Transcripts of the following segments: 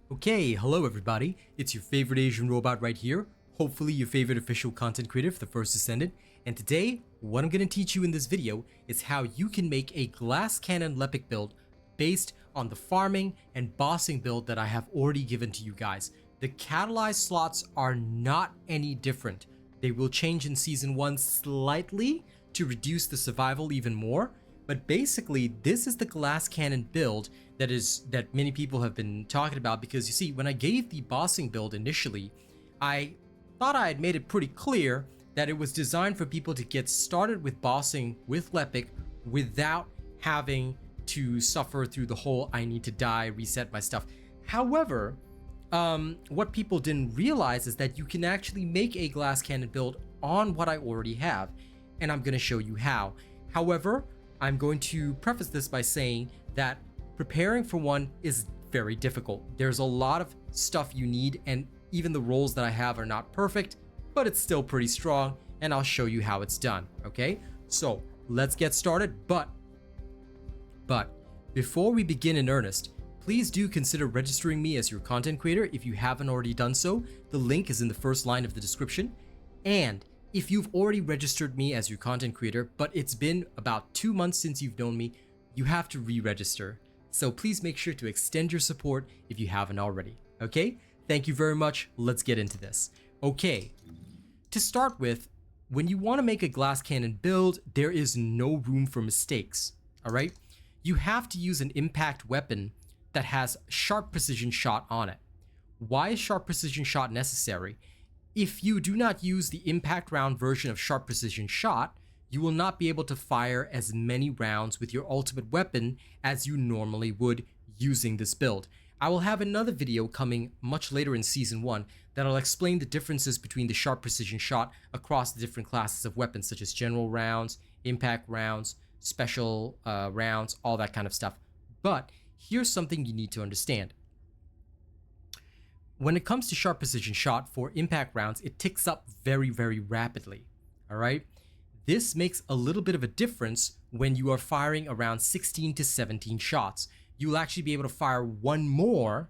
Okay, hello everybody, it's your favorite Asian robot right here, hopefully your favorite official content creator for the First Descendant, and today, what I'm going to teach you in this video is how you can make a glass cannon Lepic build based on the farming and bossing build that I have already given to you guys. The catalyzed slots are not any different. They will change in Season 1 slightly to reduce the survival even more, but basically this is the glass cannon build that many people have been talking about, because you see, when I gave the bossing build initially, I thought I had made it pretty clear that it was designed for people to get started with bossing with Lepic without having to suffer through the whole I need to die, reset my stuff. However, what people didn't realize is that you can actually make a glass cannon build on what I already have, and I'm going to show you how. However, I'm going to preface this by saying that preparing for one is very difficult. There's a lot of stuff you need, and even the rolls that I have are not perfect, but it's still pretty strong, and I'll show you how it's done, okay? So let's get started, but before we begin in earnest, please do consider registering me as your content creator if you haven't already done so. The link is in the first line of the description. And if you've already registered me as your content creator, but it's been about 2 months since you've known me, you have to re-register. So please make sure to extend your support if you haven't already, okay? Thank you very much. Let's get into this. Okay, to start with, when you want to make a glass cannon build, there is no room for mistakes, all right? You have to use an impact weapon that has sharp precision shot on it. Why is sharp precision shot necessary? If you do not use the impact round version of sharp precision shot, you will not be able to fire as many rounds with your ultimate weapon as you normally would using this build. I will have another video coming much later in Season 1 that'll explain the differences between the sharp precision shot across the different classes of weapons, such as general rounds, impact rounds, special rounds, all that kind of stuff. But here's something you need to understand. When it comes to sharp precision shot for impact rounds, it ticks up very, very rapidly, all right? This makes a little bit of a difference when you are firing around 16 to 17 shots. You'll actually be able to fire one more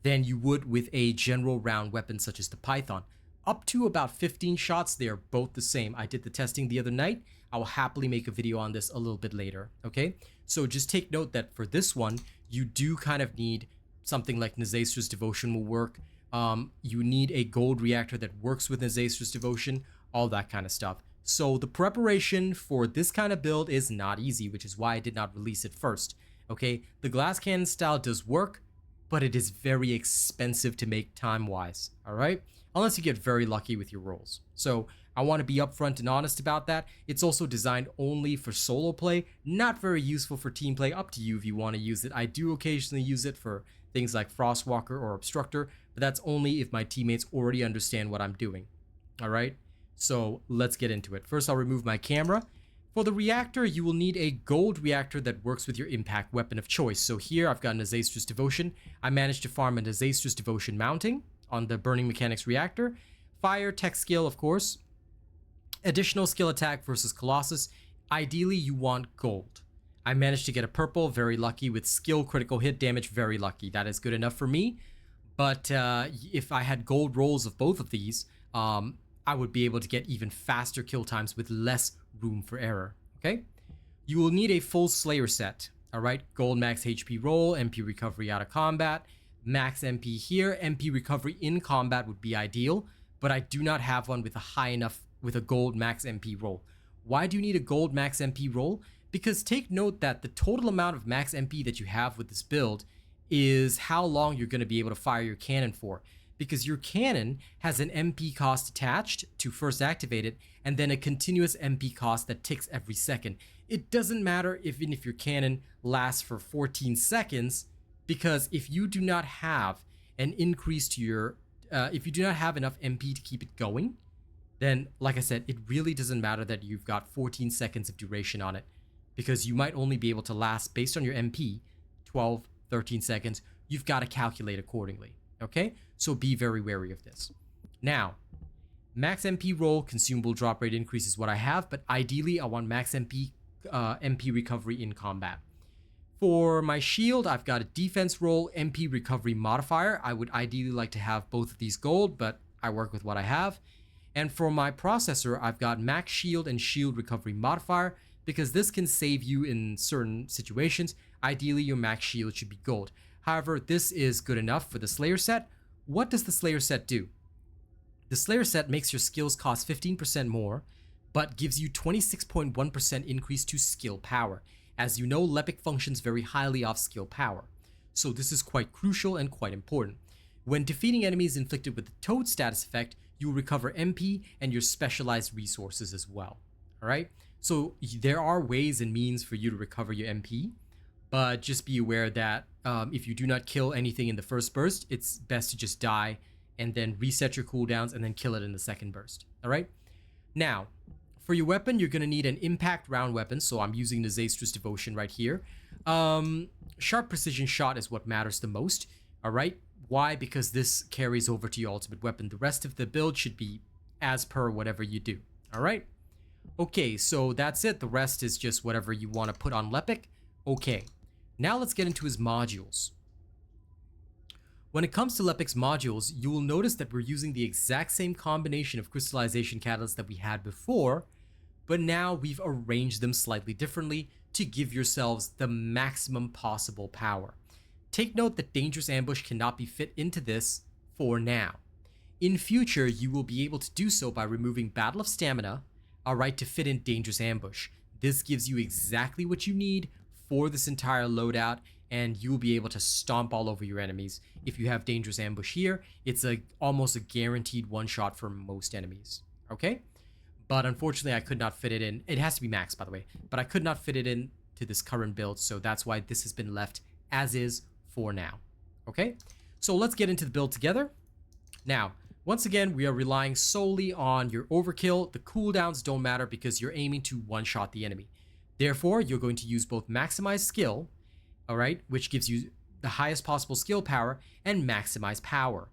than you would with a general round weapon such as the Python. Up to about 15 shots, they are both the same. I did the testing the other night. I will happily make a video on this a little bit later, okay? So just take note that for this one, you do kind of need something like Nazastra's Devotion will work. You need a gold reactor that works with Nazastra's Devotion, all that kind of stuff. So the preparation for this kind of build is not easy, which is why I did not release it first, okay? The glass cannon style does work, but it is very expensive to make time-wise, all right? Unless you get very lucky with your rolls. So I want to be upfront and honest about that. It's also designed only for solo play, not very useful for team play. Up to you if you want to use it. I do occasionally use it for things like Frostwalker or Obstructor, but that's only if my teammates already understand what I'm doing, all right? So let's get into it. First, I'll remove my camera. For the reactor, you will need a gold reactor that works with your impact weapon of choice. So here I've got Nazastra's Devotion. I managed to farm a Nazastra's Devotion mounting on the Burning Mechanics reactor. Fire, tech skill, of course. Additional skill attack versus Colossus. Ideally, you want gold. I managed to get a purple, very lucky, with skill critical hit damage, very lucky. That is good enough for me. But if I had gold rolls of both of these, I would be able to get even faster kill times with less room for error, okay? You will need a full Slayer set, all right? Gold max HP roll, MP recovery out of combat, max MP here. MP recovery in combat would be ideal, but I do not have one with a gold max MP roll. Why do you need a gold max MP roll? Because take note that the total amount of max MP that you have with this build is how long you're going to be able to fire your cannon for. Because your cannon has an MP cost attached to first activate it, and then a continuous MP cost that ticks every second. It doesn't matter even if your cannon lasts for 14 seconds, because if you do not have an increase to your, if you do not have enough MP to keep it going, then, like I said, it really doesn't matter that you've got 14 seconds of duration on it, because you might only be able to last, based on your MP, 12, 13 seconds. You've got to calculate accordingly. Okay, so be very wary of this. Now, max MP roll, consumable drop rate increase is what I have, but ideally I want max MP recovery in combat. For my shield, I've got a defense roll, MP recovery modifier. I would ideally like to have both of these gold, but I work with what I have. And for my processor, I've got max shield and shield recovery modifier because this can save you in certain situations. Ideally, your max shield should be gold. However, this is good enough for the Slayer set. What does the Slayer set do? The Slayer set makes your skills cost 15% more, but gives you 26.1% increase to skill power. As you know, Lepic functions very highly off skill power, so this is quite crucial and quite important. When defeating enemies inflicted with the Toad status effect, you will recover MP and your specialized resources as well. Alright, so there are ways and means for you to recover your MP, but just be aware that if you do not kill anything in the first burst, it's best to just die and then reset your cooldowns and then kill it in the second burst. Alright, now for your weapon, you're going to need an impact round weapon, so I'm using the Zaestra's Devotion right here. Sharp precision shot is what matters the most, alright? Why? Because this carries over to your ultimate weapon. The rest of the build should be as per whatever you do, alright? Okay, so that's it. The rest is just whatever you want to put on Lepic. Okay, now let's get into his modules. When it comes to Lepic's modules, you will notice that we're using the exact same combination of crystallization catalysts that we had before, but now we've arranged them slightly differently to give yourselves the maximum possible power. Take note that Dangerous Ambush cannot be fit into this for now. In future, you will be able to do so by removing Battle of Stamina, alright, to fit in Dangerous Ambush. This gives you exactly what you need for this entire loadout, and you will be able to stomp all over your enemies. If you have Dangerous Ambush here, it's almost a guaranteed one-shot for most enemies, okay? But unfortunately, I could not fit it in. It has to be max, by the way, but I could not fit it in to this current build, so that's why this has been left as is for now, okay? So let's get into the build together. Now, once again, we are relying solely on your overkill. The cooldowns don't matter because you're aiming to one-shot the enemy. Therefore, you're going to use both Maximize Skill, alright, which gives you the highest possible skill power, and Maximize Power,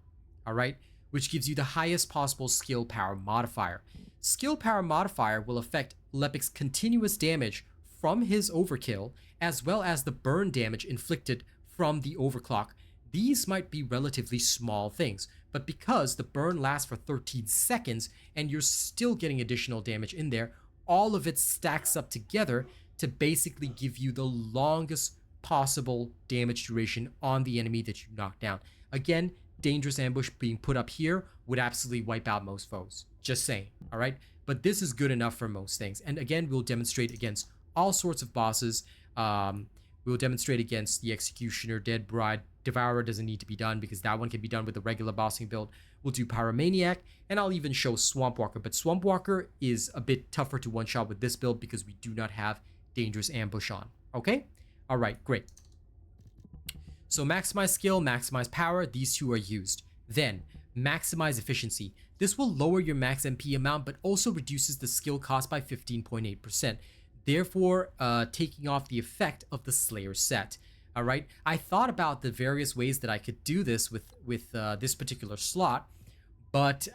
alright, which gives you the highest possible skill power modifier. Skill power modifier will affect Lepic's continuous damage from his overkill, as well as the burn damage inflicted from the overclock. These might be relatively small things, but because the burn lasts for 13 seconds and you're still getting additional damage in there, all of it stacks up together to basically give you the longest possible damage duration on the enemy that you knock down. Again, Dangerous Ambush being put up here would absolutely wipe out most foes. Just saying, alright? But this is good enough for most things. And again, we'll demonstrate against all sorts of bosses. We'll demonstrate against the Executioner, Dead Bride. Devourer doesn't need to be done because that one can be done with the regular bossing build. We'll do Pyromaniac, and I'll even show Swamp Walker. But Swamp Walker is a bit tougher to one-shot with this build because we do not have Dangerous Ambush on. Okay? Alright, great. So maximize skill, maximize power, these two are used. Then, maximize efficiency. This will lower your max MP amount, but also reduces the skill cost by 15.8%. Therefore, taking off the effect of the Slayer set. Alright, I thought about the various ways that I could do this with this particular slot, but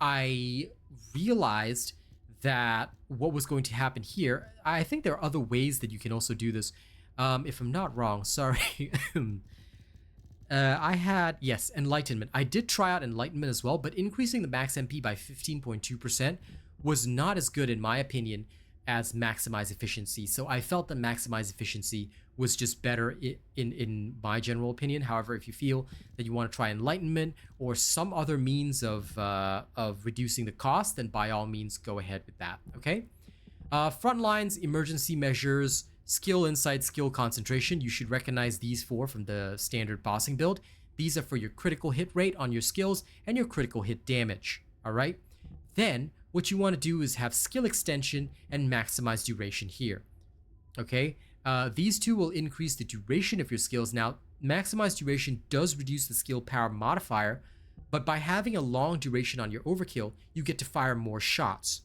I realized that what was going to happen here, I think there are other ways that you can also do this. If I'm not wrong, sorry. I had, yes, Enlightenment. I did try out Enlightenment as well, but increasing the max MP by 15.2% was not as good in my opinion as Maximize Efficiency. So I felt that Maximize Efficiency was just better in my general opinion. However, if you feel that you want to try Enlightenment or some other means of reducing the cost, then by all means go ahead with that, okay? Front lines, emergency measures, skill insight, skill concentration. You should recognize these four from the standard bossing build. These are for your critical hit rate on your skills and your critical hit damage, all right? Then what you want to do is have skill extension and maximize duration here, okay? These two will increase the duration of your skills. Now, maximize duration does reduce the skill power modifier, but by having a long duration on your overkill, you get to fire more shots,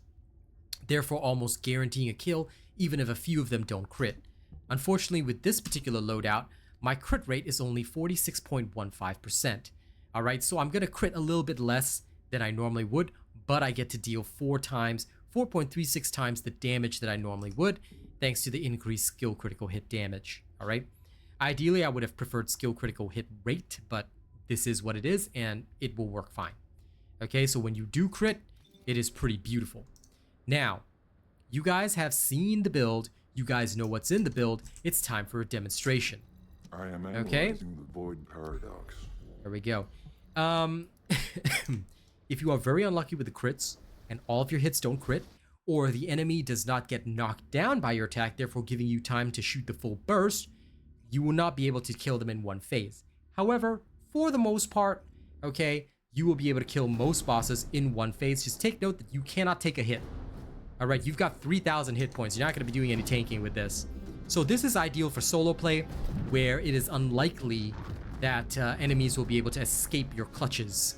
therefore almost guaranteeing a kill even if a few of them don't crit. Unfortunately, with this particular loadout, my crit rate is only 46.15%. Alright, so I'm going to crit a little bit less than I normally would, but I get to deal 4.36 times the damage that I normally would. thanks to the increased skill critical hit damage. All right. Ideally, I would have preferred skill critical hit rate, but this is what it is, and it will work fine. Okay, so when you do crit, it is pretty beautiful. Now, you guys have seen the build. You guys know what's in the build. It's time for a demonstration. I am analyzing the void paradox. There we go. If you are very unlucky with the crits, and all of your hits don't crit, or the enemy does not get knocked down by your attack, therefore giving you time to shoot the full burst, you will not be able to kill them in one phase. However, for the most part, okay, you will be able to kill most bosses in one phase. Just take note that you cannot take a hit. All right, you've got 3,000 hit points. You're not going to be doing any tanking with this. So this is ideal for solo play, where it is unlikely that enemies will be able to escape your clutches.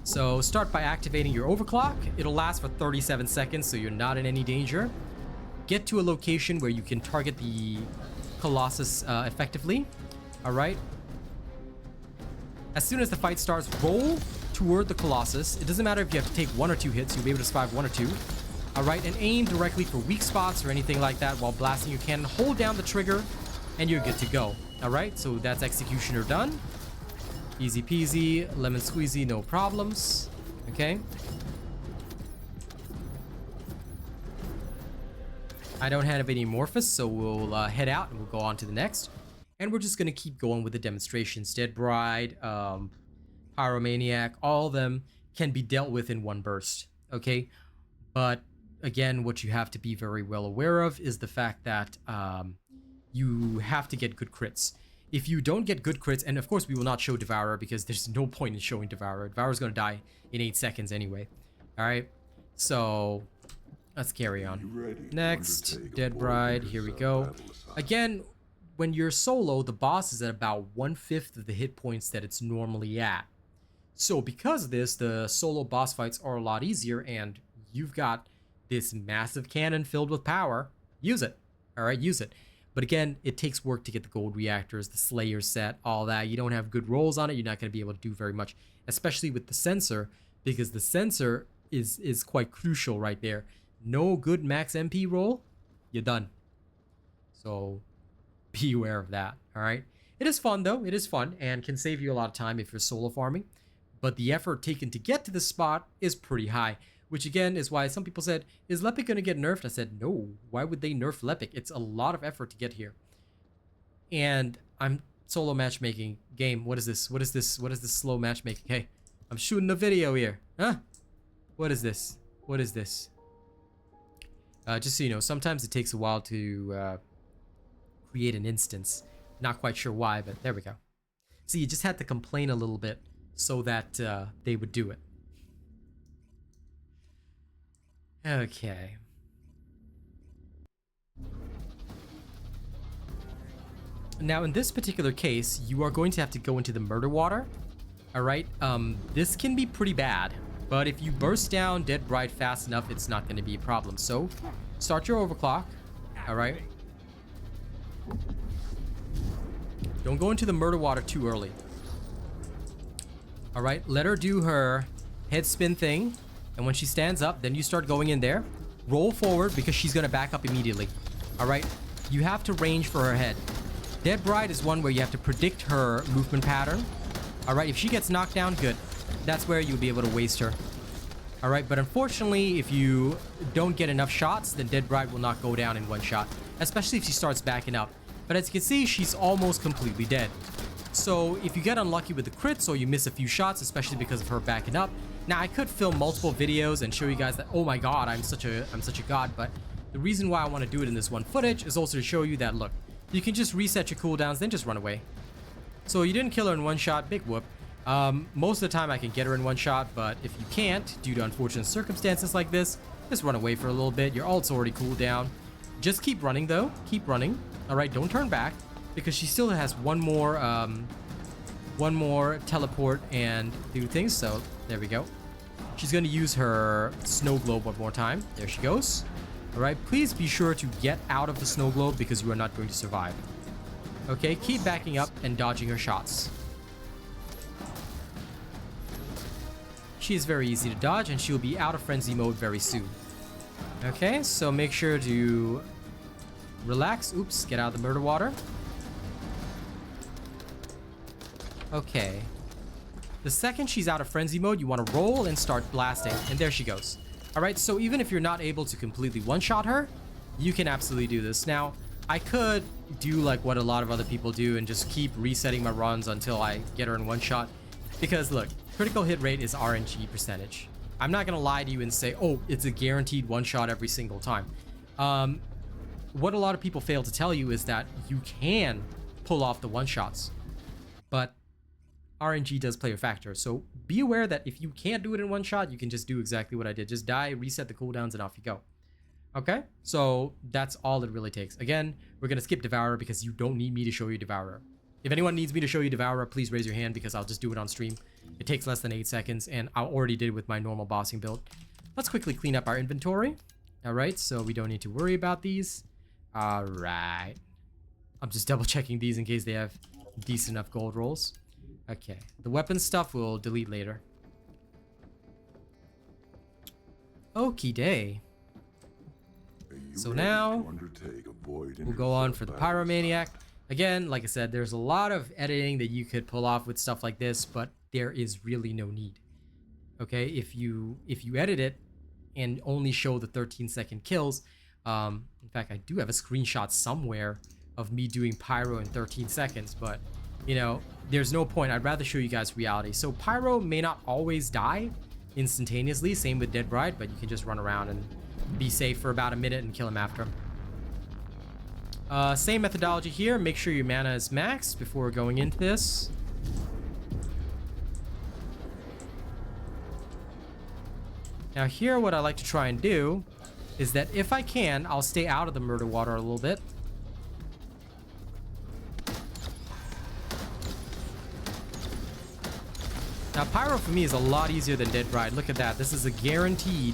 So start by activating your overclock. It'll last for 37 seconds, so you're not in any danger. Get to a location where you can target the colossus effectively. All right. As soon as the fight starts, roll toward the colossus. It doesn't matter if you have to take 1 or 2 hits. You'll be able to survive 1 or 2. All right, and aim directly for weak spots or anything like that while blasting your cannon. Hold down the trigger, and you're good to go. All right, so that's executioner done. Easy peasy, lemon squeezy, no problems. Okay. I don't have any Morphus, so we'll head out and we'll go on to the next. And we're just going to keep going with the demonstrations. Dead Bride, Pyromaniac, all of them can be dealt with in one burst. Okay. But again, what you have to be very well aware of is the fact that you have to get good crits. If you don't get good crits, and of course we will not show Devourer because there's no point in showing Devourer. Devourer's going to die in 8 seconds anyway. All right. So let's carry on. Next, Dead Bride. Here we go. Again, when you're solo, the boss is at about 1/5 of the hit points that it's normally at. So because of this, the solo boss fights are a lot easier, and you've got this massive cannon filled with power. Use it. All right, use it. But again, it takes work to get the gold reactors, the Slayer set, all that. You don't have good rolls on it. You're not going to be able to do very much, especially with the sensor, because the sensor is quite crucial right there. No good max MP roll, you're done. So be aware of that, all right? It is fun, though. It is fun and can save you a lot of time if you're solo farming. But the effort taken to get to the spot is pretty high, which again is why some people said, is Lepic going to get nerfed? I said, no. Why would they nerf Lepic? It's a lot of effort to get here. And I'm solo matchmaking. Game, what is this? What is this? What is this slow matchmaking? Hey, I'm shooting a video here. Huh? What is this? What is this? Just so you know, sometimes it takes a while to create an instance. Not quite sure why, but there we go. So you just had to complain a little bit so that they would do it. Okay. Now, in this particular case, you are going to have to go into the murder water. All right. This can be pretty bad, but if you burst down Dead Bride fast enough, it's not going to be a problem. So, start your overclock. All right. Don't go into the murder water too early. All right. Let her do her head spin thing. And when she stands up, then you start going in there. Roll forward because she's going to back up immediately. All right. You have to range for her head. Dead Bride is one where you have to predict her movement pattern. All right. If she gets knocked down, good. That's where you'll be able to waste her. All right. But unfortunately, if you don't get enough shots, then Dead Bride will not go down in one shot, especially if she starts backing up. But as you can see, she's almost completely dead. So if you get unlucky with the crits or you miss a few shots, especially because of her backing up. Now, I could film multiple videos and show you guys that, oh my god, I'm such a god, but the reason why I want to do it in this one footage is also to show you that, look, you can just reset your cooldowns, then just run away. So you didn't kill her in one shot, big whoop. Most of the time I can get her in one shot, but if you can't, due to unfortunate circumstances like this, just run away for a little bit. Your ult's already cooled down. Just keep running, though. Keep running. All right, don't turn back, because she still has one more teleport and do things, so there we go. She's going to use her snow globe one more time. There she goes. All right, please be sure to get out of the snow globe because you are not going to survive. Okay, keep backing up and dodging her shots. She is very easy to dodge and she'll be out of frenzy mode very soon. Okay, so make sure to relax. Oops, get out of the murder water. Okay. The second she's out of frenzy mode, you want to roll and start blasting. And there she goes. Alright, so even if you're not able to completely one-shot her, you can absolutely do this. Now, I could do like what a lot of other people do and just keep resetting my runs until I get her in one shot. Because look, critical hit rate is RNG percentage. I'm not going to lie to you and say, oh, it's a guaranteed one shot every single time. What a lot of people fail to tell you is that you can pull off the one shots, but RNG does play a factor. So be aware that if you can't do it in one shot, you can just do exactly what I did. Just die, reset the cooldowns, and off you go. Okay, so that's all it really takes. Again, we're going to skip Devourer because you don't need me to show you Devourer. If anyone needs me to show you Devourer, please raise your hand because I'll just do it on stream. It takes less than 8 seconds, and I already did it with my normal bossing build. Let's quickly clean up our inventory. All right, so we don't need to worry about these. All right. I'm just double checking these in case they have decent enough gold rolls. Okay, the weapon stuff we'll delete later. Okie day. So now we'll go on for the Pyromaniac. Again, like I said, there's a lot of editing that you could pull off with stuff like this, but there is really no need. Okay, if you edit it and only show the 13-second kills, in fact, I do have a screenshot somewhere of me doing Pyro in 13 seconds, but you know, there's no point. I'd rather show you guys reality. So Pyro may not always die instantaneously, same with Dead Bride, but you can just run around and be safe for about a minute and kill him after him. Same methodology here. Make sure your mana is maxed before going into this. Now here, what I like to try and do is that if I can, I'll stay out of the murder water a little bit. Now, Pyro for me is a lot easier than Dead Bride. Look at that. This is a guaranteed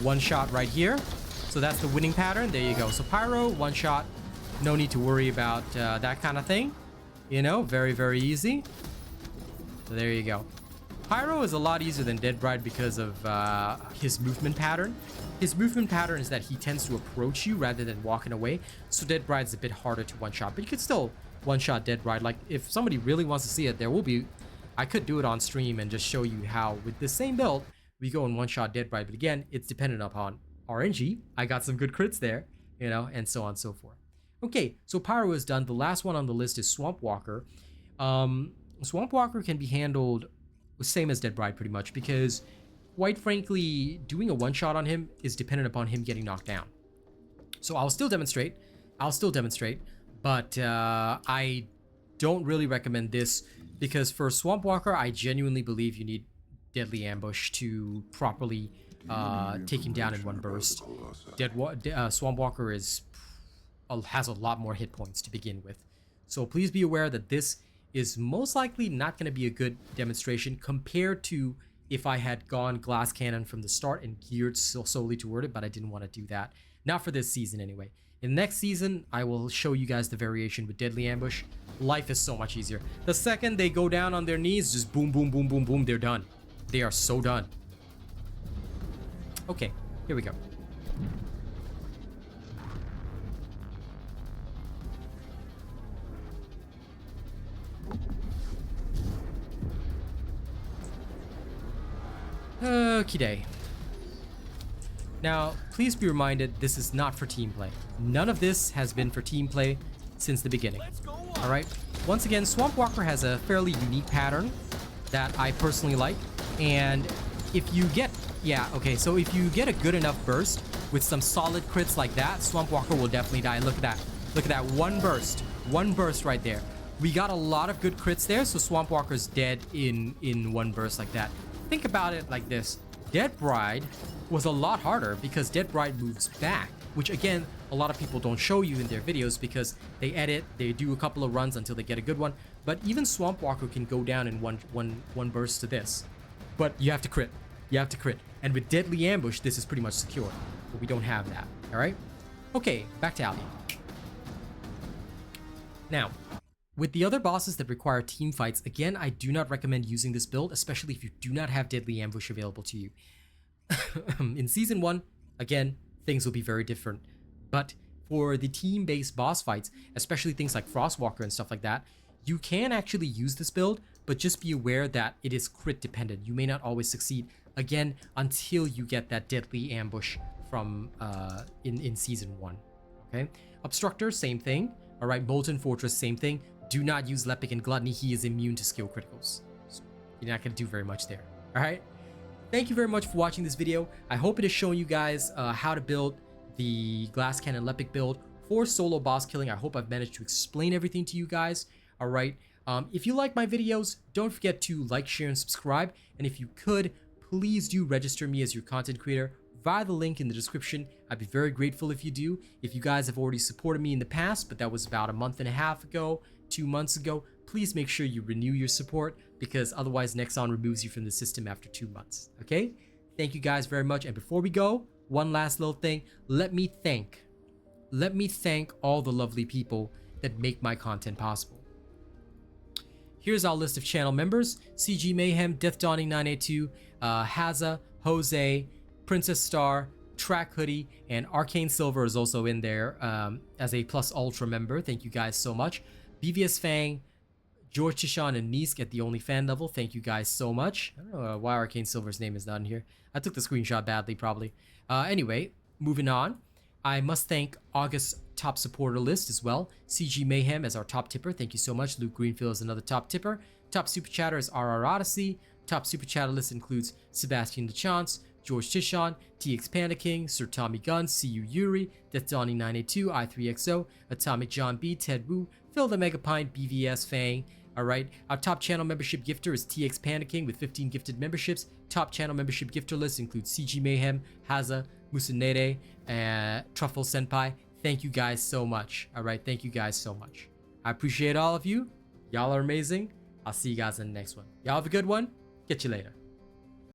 one shot right here. So that's the winning pattern. There you go. So Pyro, one shot. No need to worry about that kind of thing. You know, very, very easy. So there you go. Pyro is a lot easier than Dead Bride because of his movement pattern. His movement pattern is that he tends to approach you rather than walking away. So Dead Bride's a bit harder to one-shot. But you could still one-shot Dead Bride. Like, if somebody really wants to see it, there will be... I could do it on stream and just show you how, with the same build, we go and one-shot Dead Bride. But again, it's dependent upon RNG. I got some good crits there, you know, and so on and so forth. Okay, so Pyro is done. The last one on the list is Swamp Walker. Swamp Walker can be handled the same as Dead Bride pretty much because, quite frankly, doing a one-shot on him is dependent upon him getting knocked down. So I'll still demonstrate, but I don't really recommend this because for Swamp Walker, I genuinely believe you need Deadly Ambush to properly take him down in one burst. Swamp Walker has a lot more hit points to begin with. So please be aware that this is most likely not going to be a good demonstration compared to if I had gone Glass Cannon from the start and geared solely toward it, but I didn't want to do that. Not for this season anyway. In the next season, I will show you guys the variation with Deadly Ambush. Life is so much easier. The second they go down on their knees, just boom, boom, boom, boom, boom, they're done. They are so done. Okay, here we go. Okie day. Now, please be reminded, this is not for team play. None of this has been for team play since the beginning. Alright? Once again, Swamp Walker has a fairly unique pattern that I personally like. And if you get... Yeah, okay, so if you get a good enough burst with some solid crits like that, Swamp Walker will definitely die. Look at that. Look at that. One burst. One burst right there. We got a lot of good crits there, so Swamp Walker's dead in one burst like that. Think about it like this. Dead Bride was a lot harder because Dead Bride moves back, which again, a lot of people don't show you in their videos because they edit, they do a couple of runs until they get a good one. But even Swamp Walker can go down in one burst to this. But you have to crit. You have to crit. And with Deadly Ambush, this is pretty much secure. But we don't have that. Alright? Okay, back to Ali. Now, with the other bosses that require team fights, again, I do not recommend using this build, especially if you do not have Deadly Ambush available to you. In Season 1, again, things will be very different. But for the team-based boss fights, especially things like Frostwalker and stuff like that, you can actually use this build, but just be aware that it is crit dependent. You may not always succeed, again, until you get that deadly ambush from in season 1. Okay, Obstructor, same thing. All right, Molten Fortress, same thing. Do not use Lepic and Gluttony. He is immune to skill criticals. So you're not going to do very much there. All right. Thank you very much for watching this video. I hope it has shown you guys how to build the Glass Cannon Lepic build for solo boss killing. I hope I've managed to explain everything to you guys. All right. If you like my videos, don't forget to like, share, and subscribe. And if you could, please do register me as your content creator via the link in the description. I'd be very grateful if you do. If you guys have already supported me in the past, but that was about a month and a half ago, 2 months ago, please make sure you renew your support, because otherwise Nexon removes you from the system after 2 months. Okay? Thank you guys very much. And before we go, one last little thing. Let me thank all the lovely people that make my content possible. Here's our list of channel members: CG Mayhem, Death Dawning 982, Haza, Jose, Princess Star, Track Hoodie, and Arcane Silver is also in there as a Plus Ultra member. Thank you guys so much. BVS Fang, George Tishan, and Nisk at the only fan level. Thank you guys so much. I don't know why Arcane Silver's name is not in here. I took the screenshot badly, probably. Anyway, moving on. I must thank August's top supporter list as well. CG Mayhem as our top tipper. Thank you so much. Luke Greenfield is another top tipper. Top super chatter is RR Odyssey. Top super chatter list includes Sebastian DeChance, George Tishan, TX Panda King, Sir Tommy Gunn, CU Yuri, Death Dawning 982, i3XO, Atomic John B, Ted Wu, Phil the Megapint, BVS Fang. Alright, our top channel membership gifter is TX Panda King with 15 gifted memberships. Top channel membership gifter list includes CG Mayhem, Haza, Musunere, and Truffle Senpai. Thank you guys so much. Alright, thank you guys so much. I appreciate all of you. Y'all are amazing. I'll see you guys in the next one. Y'all have a good one. Catch you later.